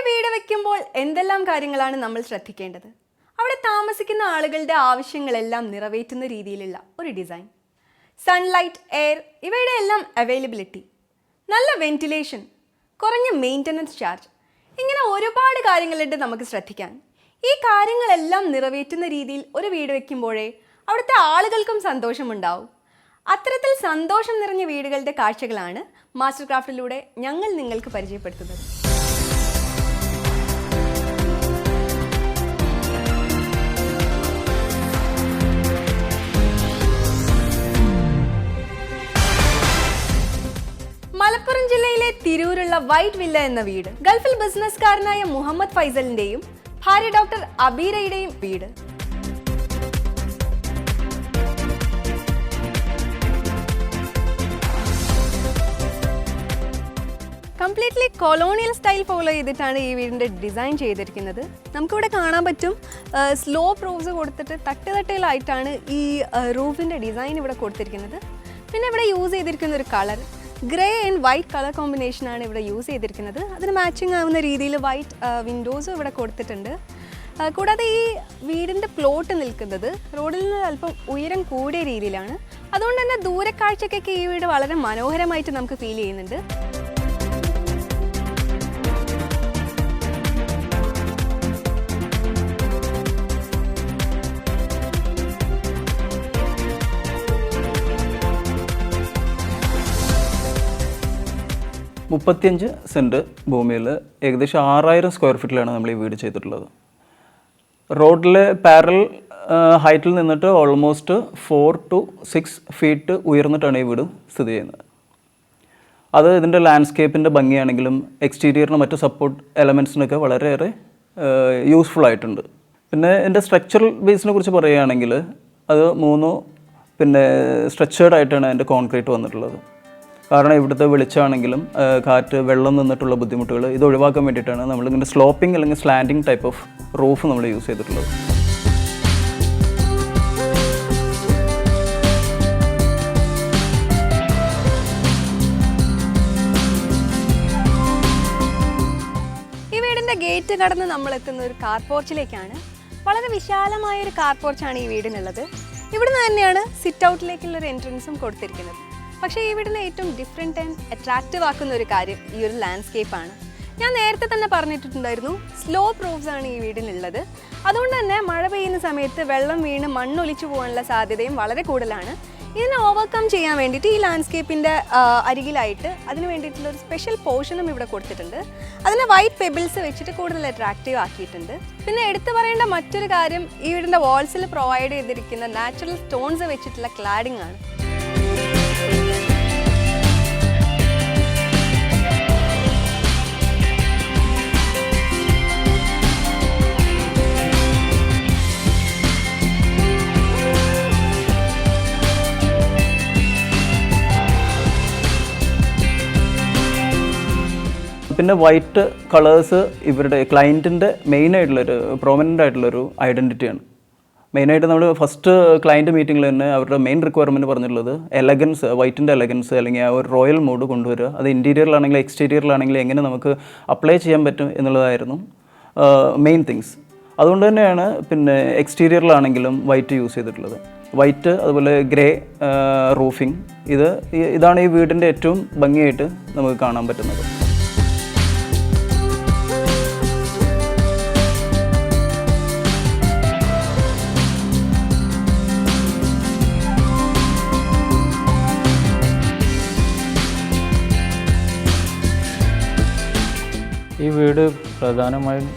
വീട് വെക്കുമ്പോൾ എന്തെല്ലാം കാര്യങ്ങളാണ് നമ്മൾ ശ്രദ്ധിക്കേണ്ടത്? അവിടെ താമസിക്കുന്ന ആളുകളുടെ ആവശ്യങ്ങളെല്ലാം നിറവേറ്റുന്ന രീതിയിലുള്ള ഒരു ഡിസൈൻ, സൺലൈറ്റ്, എയർ ഇവയുടെ എല്ലാം അവൈലബിലിറ്റി, നല്ല വെന്റിലേഷൻ, കുറഞ്ഞ മെയിൻ്റനൻസ് ചാർജ്, ഇങ്ങനെ ഒരുപാട് കാര്യങ്ങളുണ്ട് നമുക്ക് ശ്രദ്ധിക്കാൻ. ഈ കാര്യങ്ങളെല്ലാം നിറവേറ്റുന്ന രീതിയിൽ ഒരു വീട് വെക്കുമ്പോഴേ അവിടുത്തെ ആളുകൾക്കും സന്തോഷമുണ്ടാവും. അത്തരത്തിൽ സന്തോഷം നിറഞ്ഞ വീടുകളുടെ കാഴ്ചകളാണ് മാസ്റ്റർ ക്രാഫ്റ്റിലൂടെ ഞങ്ങൾ നിങ്ങൾക്ക് പരിചയപ്പെടുത്തുന്നത്. മലപ്പുറം ജില്ലയിലെ തിരൂരുള്ള വൈറ്റ് വില്ല എന്ന വീട് ഗൾഫിൽ ബിസിനസ്സുകാരനായ മുഹമ്മദ് ഫൈസലിന്റെയും ഭാര്യ ഡോക്ടർ അബീരയുടെയും വീട്. കംപ്ലീറ്റ്ലി കൊളോണിയൽ സ്റ്റൈൽ ഫോളോ ചെയ്തിട്ടാണ് ഈ വീടിൻ്റെ ഡിസൈൻ ചെയ്തിരിക്കുന്നത്. നമുക്കിവിടെ കാണാൻ പറ്റും സ്ലോപ്പ് റൂഫ്സ് കൊടുത്തിട്ട് തട്ടുതട്ടിലായിട്ടാണ് ഈ റൂഫിൻ്റെ ഡിസൈൻ ഇവിടെ കൊടുത്തിരിക്കുന്നത്. പിന്നെ ഇവിടെ യൂസ് ചെയ്തിരിക്കുന്ന ഒരു colour grey and white colour കോമ്പിനേഷനാണ് ഇവിടെ യൂസ് ചെയ്തിരിക്കുന്നത്. അതിന് മാച്ചിങ് ആവുന്ന രീതിയിൽ വൈറ്റ് വിൻഡോസും ഇവിടെ കൊടുത്തിട്ടുണ്ട്. കൂടാതെ ഈ വീടിൻ്റെ പ്ലോട്ട് നിൽക്കുന്നത് റോഡിൽ നിന്ന് അല്പം ഉയരം കൂടിയ രീതിയിലാണ്. അതുകൊണ്ട് തന്നെ ദൂരക്കാഴ്ചക്കൊക്കെ ഈ വീട് വളരെ മനോഹരമായിട്ട് നമുക്ക് ഫീൽ ചെയ്യുന്നുണ്ട്. മുപ്പത്തിയഞ്ച് സെൻറ്റ് ഭൂമിയിൽ ഏകദേശം 6000 സ്ക്വയർ ഫീറ്റിലാണ് നമ്മൾ ഈ വീട് ചെയ്തിട്ടുള്ളത്. റോഡിലെ പാരൽ ഹൈറ്റിൽ നിന്നിട്ട് ഓൾമോസ്റ്റ് 4 to 6 ഫീറ്റ് ഉയർന്നിട്ടാണ് ഈ വീട് സ്ഥിതി ചെയ്യുന്നത്. അത് ഇതിൻ്റെ ലാൻഡ്സ്കേപ്പിൻ്റെ ഭംഗിയാണെങ്കിലും എക്സ്റ്റീരിയറിന് മറ്റ് സപ്പോർട്ട് എലമെൻറ്റ്സിനൊക്കെ വളരെയേറെ യൂസ്ഫുൾ ആയിട്ടുണ്ട്. പിന്നെ ഇതിൻ്റെ സ്ട്രക്ചറൽ ബേസിനെ കുറിച്ച് പറയുകയാണെങ്കിൽ അത് 3 സ്ട്രെച്ചേർഡ് ആയിട്ടാണ് അതിൻ്റെ കോൺക്രീറ്റ് വന്നിട്ടുള്ളത്. കാരണം ഇവിടുത്തെ വെളിച്ചമാണെങ്കിലും കാറ്റ്, വെള്ളം നിന്നിട്ടുള്ള ബുദ്ധിമുട്ടുകൾ ഇത് ഒഴിവാക്കാൻ വേണ്ടിയിട്ടാണ് നമ്മളിങ്ങനെ സ്ലോപ്പിംഗ് അല്ലെങ്കിൽ സ്ലാൻഡിങ് ടൈപ്പ് ഓഫ് റൂഫ് നമ്മൾ യൂസ് ചെയ്തിട്ടുള്ളത്. ഈ വീടിൻ്റെ ഗേറ്റ് കടന്ന് നമ്മൾ എത്തുന്ന ഒരു കാർ പോർച്ചിലേക്കാണ്. വളരെ വിശാലമായൊരു കാർ പോർച്ചാണ് ഈ വീടിനുള്ളത്. ഇവിടുന്ന് തന്നെയാണ് സിറ്റ് ഔട്ടിലേക്കുള്ളൊരു എൻട്രൻസും കൊടുത്തിരിക്കുന്നത്. പക്ഷേ ഈ വീടിനെ ഏറ്റവും ഡിഫറെൻറ്റ് ആൻഡ് അട്രാക്റ്റീവ് ആക്കുന്ന ഒരു കാര്യം ഈ ഒരു ലാൻഡ്സ്കേപ്പാണ്. ഞാൻ നേരത്തെ തന്നെ പറഞ്ഞിട്ടുണ്ടായിരുന്നു, സ്ലോപ്പ് റൂഫ്സ് ആണ് ഈ വീടിനുള്ളത്. അതുകൊണ്ട് തന്നെ മഴ പെയ്യുന്ന സമയത്ത് വെള്ളം വീണ് മണ്ണൊലിച്ചു പോകാനുള്ള സാധ്യതയും വളരെ കൂടുതലാണ്. ഇതിനെ ഓവർകം ചെയ്യാൻ വേണ്ടിയിട്ട് ഈ ലാൻഡ്സ്കേപ്പിൻ്റെ അരികിലായിട്ട് അതിന് വേണ്ടിയിട്ടുള്ള ഒരു സ്പെഷ്യൽ പോർഷനും ഇവിടെ കൊടുത്തിട്ടുണ്ട്. അതിനെ വൈറ്റ് പെബിൾസ് വെച്ചിട്ട് കൂടുതൽ അട്രാക്റ്റീവ് ആക്കിയിട്ടുണ്ട്. പിന്നെ എടുത്തു പറയേണ്ട മറ്റൊരു കാര്യം ഈ വീടിൻ്റെ വാൾസിൽ പ്രൊവൈഡ് ചെയ്തിരിക്കുന്ന നാച്ചുറൽ സ്റ്റോൺസ് വെച്ചിട്ടുള്ള ക്ലാഡിംഗ് ആണ്. പിന്നെ വൈറ്റ് കളേഴ്സ് ഇവരുടെ ക്ലയൻറ്റിൻ്റെ മെയിനായിട്ടുള്ളൊരു പ്രോമിനൻ്റ് ആയിട്ടുള്ളൊരു ഐഡൻറ്റിറ്റിയാണ്. മെയിനായിട്ട് നമ്മൾ ഫസ്റ്റ് ക്ലയൻറ്റ് മീറ്റിങ്ങിൽ തന്നെ അവരുടെ മെയിൻ റിക്വയർമെൻറ്റ് പറഞ്ഞിട്ടുള്ളത് എലഗൻസ്, വൈറ്റിൻ്റെ എലഗൻസ് അല്ലെങ്കിൽ ആ ഒരു റോയൽ മൂഡ് കൊണ്ടുവരിക. അത് ഇൻറ്റീരിയറിലാണെങ്കിലും എക്സ്റ്റീരിയറിലാണെങ്കിലും എങ്ങനെ നമുക്ക് അപ്ലൈ ചെയ്യാൻ പറ്റും എന്നുള്ളതായിരുന്നു മെയിൻ തിങ്സ്. അതുകൊണ്ട് തന്നെയാണ് പിന്നെ എക്സ്റ്റീരിയറിലാണെങ്കിലും വൈറ്റ് യൂസ് ചെയ്തിട്ടുള്ളത്. വൈറ്റ്, അതുപോലെ ഗ്രേ റൂഫിംഗ്, ഇതാണ് ഈ വീടിൻ്റെ ഏറ്റവും ഭംഗിയായിട്ട് നമുക്ക് കാണാൻ പറ്റുന്നത്. ഈ വീട് പ്രധാനമായും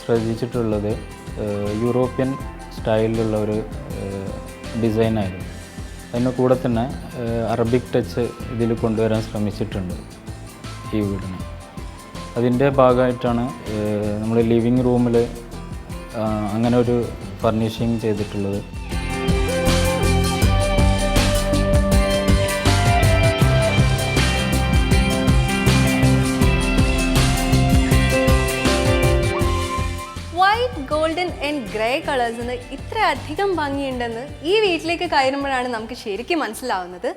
ശ്രദ്ധിച്ചിട്ടുള്ളത് യൂറോപ്യൻ സ്റ്റൈലിലുള്ള ഒരു ഡിസൈനായിരുന്നു. അതിന് കൂടെ തന്നെ അറബിക് ടച്ച് ഇതിൽ കൊണ്ടുവരാൻ ശ്രമിച്ചിട്ടുണ്ട് ഈ വീടിന്. അതിൻ്റെ ഭാഗമായിട്ടാണ് നമ്മൾ ലിവിങ് റൂമിൽ അങ്ങനെ ഒരു ഫർണിഷിങ് ചെയ്തിട്ടുള്ളത്. ഗോൾഡൻ ആൻഡ് ഗ്രേ കളേഴ്സിന് ഇത്രയധികം ഭംഗിയുണ്ടെന്ന് ഈ വീട്ടിലേക്ക് കയറുമ്പോഴാണ് നമുക്ക് ശരിക്കും മനസ്സിലാവുന്നത്.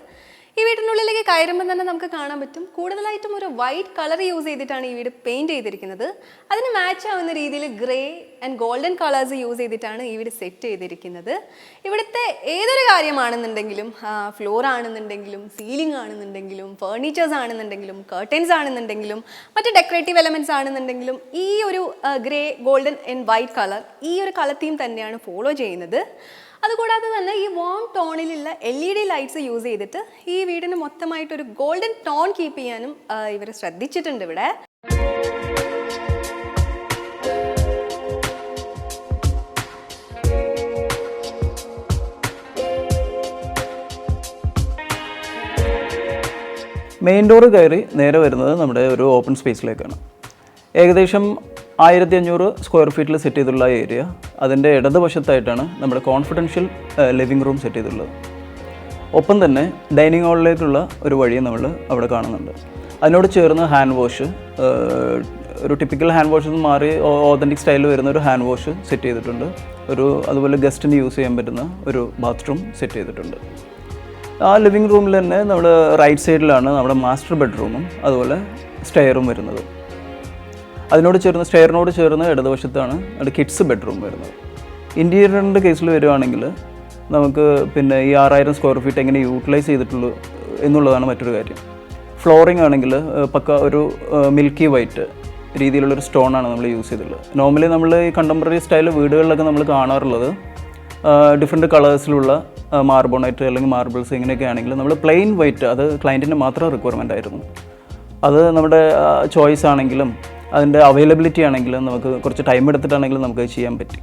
ഈ വീടിനുള്ളിലേക്ക് കയറുമ്പോൾ തന്നെ നമുക്ക് കാണാൻ പറ്റും കൂടുതലായിട്ടും ഒരു വൈറ്റ് കളർ യൂസ് ചെയ്തിട്ടാണ് ഈ വീട് പെയിൻറ് ചെയ്തിരിക്കുന്നത്. അതിന് മാച്ച് ആവുന്ന രീതിയിൽ grey and golden colours use ചെയ്തിട്ടാണ് ഈ വീട് സെറ്റ് ചെയ്തിരിക്കുന്നത്. ഇവിടുത്തെ ഏതൊരു കാര്യമാണെന്നുണ്ടെങ്കിലും, ഫ്ലോർ ആണെന്നുണ്ടെങ്കിലും, സീലിംഗ് ആണെന്നുണ്ടെങ്കിലും, ഫേർണിച്ചേഴ്സ് ആണെന്നുണ്ടെങ്കിലും, കർട്ടൻസ് ആണെന്നുണ്ടെങ്കിലും, മറ്റ് ഡെക്കറേറ്റീവ് എലമെൻറ്റ്സ് ആണെന്നുണ്ടെങ്കിലും ഈ ഒരു grey, golden and white colour ഈ ഒരു കളർ തീം തന്നെയാണ് ഫോളോ ചെയ്യുന്നത്. അതുകൂടാതെ തന്നെ ഈ വാം ടോണിലുള്ള LED ലൈറ്റ്സ് യൂസ് ചെയ്തിട്ട് ഈ വീടിന് മൊത്തമായിട്ടൊരു ഗോൾഡൻ ടോൺ കീപ്പ് ചെയ്യാനും ഇവർ ശ്രദ്ധിച്ചിട്ടുണ്ട് ഇവിടെ. മെയിൻ ഡോറ് കയറി നേരെ വരുന്നത് നമ്മുടെ ഒരു ഓപ്പൺ സ്പേസിലേക്കാണ്. ഏകദേശം 1500 സ്ക്വയർ ഫീറ്റിൽ സെറ്റ് ചെയ്തിട്ടുള്ള ഏരിയ, അതിൻ്റെ ഇടതുവശത്തായിട്ടാണ് നമ്മുടെ കോൺഫിഡൻഷ്യൽ ലിവിംഗ് റൂം സെറ്റ് ചെയ്തിട്ടുള്ളത്. ഒപ്പം തന്നെ ഡൈനിങ് ഹാളിലേക്കുള്ള ഒരു വഴിയും നമ്മൾ അവിടെ കാണുന്നുണ്ട്. അതിനോട് ചേർന്ന് ഹാൻഡ് വാഷ്, ഒരു ടിപ്പിക്കൽ ഹാൻഡ് വാഷിൽ നിന്ന് മാറി ഓതൻറ്റിക് സ്റ്റൈലിൽ വരുന്ന ഒരു ഹാൻഡ് വാഷ് സെറ്റ് ചെയ്തിട്ടുണ്ട്. അതുപോലെ ഗസ്റ്റിന് യൂസ് ചെയ്യാൻ പറ്റുന്ന ഒരു ബാത്റൂം സെറ്റ് ചെയ്തിട്ടുണ്ട്. ആ ലിവിംഗ് റൂമിൽ തന്നെ നമ്മൾ റൈറ്റ് സൈഡിലാണ് നമ്മുടെ മാസ്റ്റർ ബെഡ്റൂമും അതുപോലെ സ്റ്റെയറും വരുന്നത്. സ്റ്റെയറിനോട് ചേർന്ന് ഇടതുവശത്താണ് നമ്മുടെ കിഡ്സ് ബെഡ്റൂം വരുന്നത്. ഇൻറ്റീരിയറിൻ്റെ കേസിൽ വരുവാണെങ്കിൽ നമുക്ക് പിന്നെ ഈ 6000 സ്ക്വയർ ഫീറ്റ് എങ്ങനെ യൂട്ടിലൈസ് ചെയ്തിട്ടുള്ളൂ എന്നുള്ളതാണ് മറ്റൊരു കാര്യം. ഫ്ലോറിംഗ് ആണെങ്കിൽ പക്ക ഒരു മിൽക്കി വൈറ്റ് രീതിയിലുള്ളൊരു സ്റ്റോണാണ് നമ്മൾ യൂസ് ചെയ്തിട്ടുള്ളത്. നോർമലി നമ്മൾ ഈ കണ്ടംപററി സ്റ്റൈൽ വീടുകളിലൊക്കെ നമ്മൾ കാണാറുള്ളത് ഡിഫറെൻറ്റ് കളേഴ്സിലുള്ള മാർബോണൈറ്റ് അല്ലെങ്കിൽ മാർബിൾസ് ഇങ്ങനെയൊക്കെ ആണെങ്കിൽ നമ്മൾ പ്ലെയിൻ വൈറ്റ്, അത് ക്ലയൻറ്റിൻ്റെ മാത്രം റിക്വയർമെൻ്റ് ആയിരുന്നു. അത് നമ്മുടെ ചോയ്സ് ആണെങ്കിലും അതിൻ്റെ അവൈലബിലിറ്റി ആണെങ്കിലും നമുക്ക് കുറച്ച് ടൈം എടുത്തിട്ടാണെങ്കിലും നമുക്ക് ചെയ്യാൻ പറ്റി.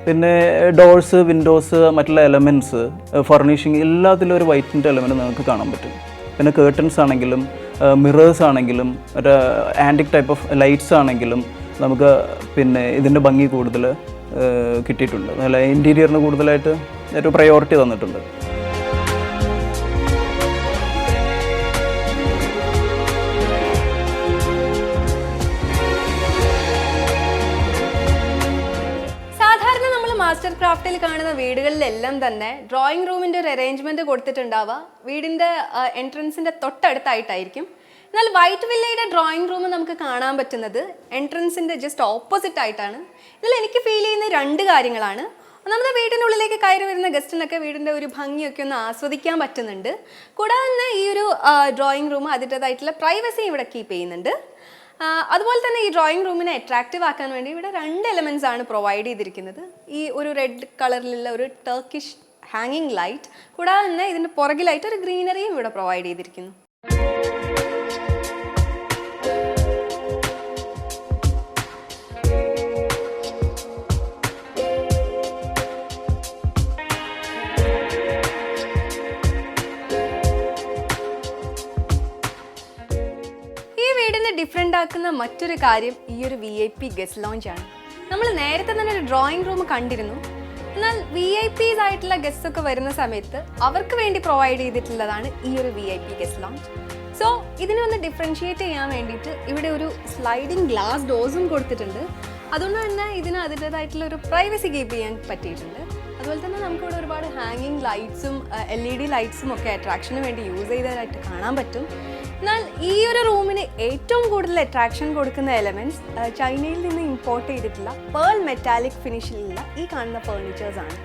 പിന്നെ ഡോർസ്, വിൻഡോസ്, മറ്റുള്ള എലമെൻറ്റ്സ്, ഫർണിഷിങ് എല്ലാത്തിലും ഒരു വൈറ്റിൻ്റെ എലമെൻറ്റ് നമുക്ക് കാണാൻ പറ്റും. പിന്നെ കേർട്ടൻസ് ആണെങ്കിലും മിറേഴ്സ് ആണെങ്കിലും ഒരു ആൻറ്റിക് ടൈപ്പ് ഓഫ് ലൈറ്റ്സ് ആണെങ്കിലും നമുക്ക് പിന്നെ ഇതിൻ്റെ ഭംഗി കൂടുതൽ കിട്ടിയിട്ടുണ്ട്. നല്ല ഇൻറ്റീരിയറിന് കൂടുതലായിട്ട് ഒരു പ്രയോറിറ്റി തന്നിട്ടുണ്ട്. മാസ്റ്റർ ക്രാഫ്റ്റിൽ കാണുന്ന വീടുകളിലെല്ലാം തന്നെ ഡ്രോയിങ് റൂമിൻ്റെ ഒരു അറേഞ്ച്മെൻറ്റ് കൊടുത്തിട്ടുണ്ടാവുക വീടിൻ്റെ എൻട്രൻസിൻ്റെ തൊട്ടടുത്തായിട്ടായിരിക്കും. എന്നാൽ വൈറ്റ് വില്ലയുടെ ഡ്രോയിങ് റൂം നമുക്ക് കാണാൻ പറ്റുന്നത് എൻട്രൻസിൻ്റെ ജസ്റ്റ് ഓപ്പോസിറ്റ് ആയിട്ടാണ്. ഇതിൽ എനിക്ക് ഫീൽ ചെയ്യുന്ന 2 കാര്യങ്ങളാണ്. ഒന്നാമത് വീടിനുള്ളിലേക്ക് കയറി വരുന്ന ഗസ്റ്റിനൊക്കെ വീടിൻ്റെ ഒരു ഭംഗിയൊക്കെ ഒന്ന് ആസ്വദിക്കാൻ പറ്റുന്നുണ്ട്. കൂടാതെ തന്നെ ഈ ഒരു ഡ്രോയിങ് റൂം അതിൻ്റേതായിട്ടുള്ള പ്രൈവസി ഇവിടെ കീപ്പ് ചെയ്യുന്നുണ്ട്. അതുപോലെ തന്നെ ഈ ഡ്രോയിങ് റൂമിനെ അട്രാക്റ്റീവ് ആക്കാൻ വേണ്ടി ഇവിടെ 2 എലമെൻറ്റ്സ് ആണ് പ്രൊവൈഡ് ചെയ്തിരിക്കുന്നത്. ഈ ഒരു റെഡ് കളറിലുള്ള ഒരു ടർക്കിഷ് ഹാങ്ങിങ് ലൈറ്റ്, കൂടാതെ തന്നെ ഇതിൻ്റെ പുറകിലായിട്ട് ഒരു ഗ്രീനറിയും ഇവിടെ പ്രൊവൈഡ് ചെയ്തിരിക്കുന്നു. ഡിഫറെൻ്റ് ആക്കുന്ന മറ്റൊരു കാര്യം ഈ ഒരു VIP ഗസ്റ്റ് ലോഞ്ച് ആണ്. നമ്മൾ നേരത്തെ തന്നെ ഒരു ഡ്രോയിങ് റൂം കണ്ടിരുന്നു. എന്നാൽ VIPs ആയിട്ടുള്ള ഗസ്റ്റ് ഒക്കെ വരുന്ന സമയത്ത് അവർക്ക് വേണ്ടി പ്രൊവൈഡ് ചെയ്തിട്ടുള്ളതാണ് ഈ ഒരു VIP ഗസ്റ്റ് ലോഞ്ച്. സോ ഇതിനെ ഒന്ന് ഡിഫറൻഷിയേറ്റ് ചെയ്യാൻ വേണ്ടിയിട്ട് ഇവിടെ ഒരു സ്ലൈഡിങ് ഗ്ലാസ് ഡോർസും കൊടുത്തിട്ടുണ്ട്. അതുകൊണ്ട് തന്നെ ഇതിന് അതിൻ്റേതായിട്ടുള്ള ഒരു പ്രൈവസി കീപ്പ് ചെയ്യാൻ പറ്റിയിട്ടുണ്ട്. അതുപോലെ തന്നെ നമുക്കിവിടെ ഒരുപാട് ഹാങ്ങിങ് ലൈറ്റ്സും LED ലൈറ്റ്സും ഒക്കെ അട്രാക്ഷന് വേണ്ടി യൂസ് ചെയ്തതായിട്ട് കാണാൻ പറ്റും. എന്നാൽ ഈ ഒരു റൂമിന് ഏറ്റവും കൂടുതൽ അട്രാക്ഷൻ കൊടുക്കുന്ന എലമെൻറ്റ്സ് ചൈനയിൽ നിന്ന് ഇമ്പോർട്ട് ചെയ്തിട്ടുള്ള പേൾ മെറ്റാലിക് ഫിനിഷിലുള്ള ഈ കാണുന്ന ഫേർണിച്ചേഴ്സ് ആണ്.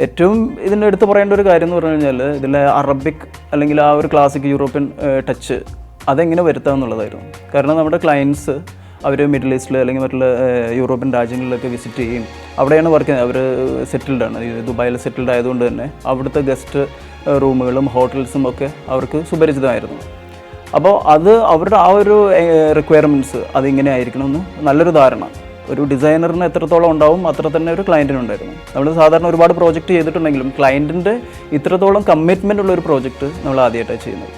ഏറ്റവും ഇതിൻ്റെ എടുത്ത് പറയേണ്ട ഒരു കാര്യം എന്ന് പറഞ്ഞു കഴിഞ്ഞാൽ ഇതിലെ അറബിക് അല്ലെങ്കിൽ ആ ഒരു ക്ലാസിക് യൂറോപ്യൻ ടച്ച് അതെങ്ങനെ വരുത്തുക എന്നുള്ളതായിരുന്നു. കാരണം നമ്മുടെ ക്ലയൻസ് അവർ മിഡിൽ ഈസ്റ്റിൽ അല്ലെങ്കിൽ മറ്റുള്ള യൂറോപ്യൻ രാജ്യങ്ങളിലൊക്കെ വിസിറ്റ് ചെയ്യും, അവിടെയാണ് വർക്ക് ചെയ്യുന്നത്. അവർ സെറ്റിൽഡാണ്, ദുബായിൽ സെറ്റിൽഡ് ആയതുകൊണ്ട് തന്നെ അവിടുത്തെ ഗസ്റ്റ് റൂമുകളും ഹോട്ടൽസും ഒക്കെ അവർക്ക് സുപരിചിതമായിരുന്നു. അപ്പോൾ അത് അവരുടെ ആ ഒരു റിക്വയർമെൻറ്റ്സ് അതിങ്ങനെ ആയിരിക്കണമെന്ന് നല്ലൊരു ധാരണ ഒരു ഡിസൈനറിന് എത്രത്തോളം ഉണ്ടാവും അത്ര തന്നെ ഒരു ക്ലയൻറ്റിനുണ്ടായിരുന്നു. നമ്മൾ സാധാരണ ഒരുപാട് പ്രോജക്റ്റ് ചെയ്തിട്ടുണ്ടെങ്കിലും ക്ലയൻറ്റിൻ്റെ ഇത്രത്തോളം കമ്മിറ്റ്മെൻ്റ് ഉള്ള ഒരു പ്രോജക്റ്റ് നമ്മൾ ആദ്യമായിട്ടാണ് ചെയ്യുന്നത്.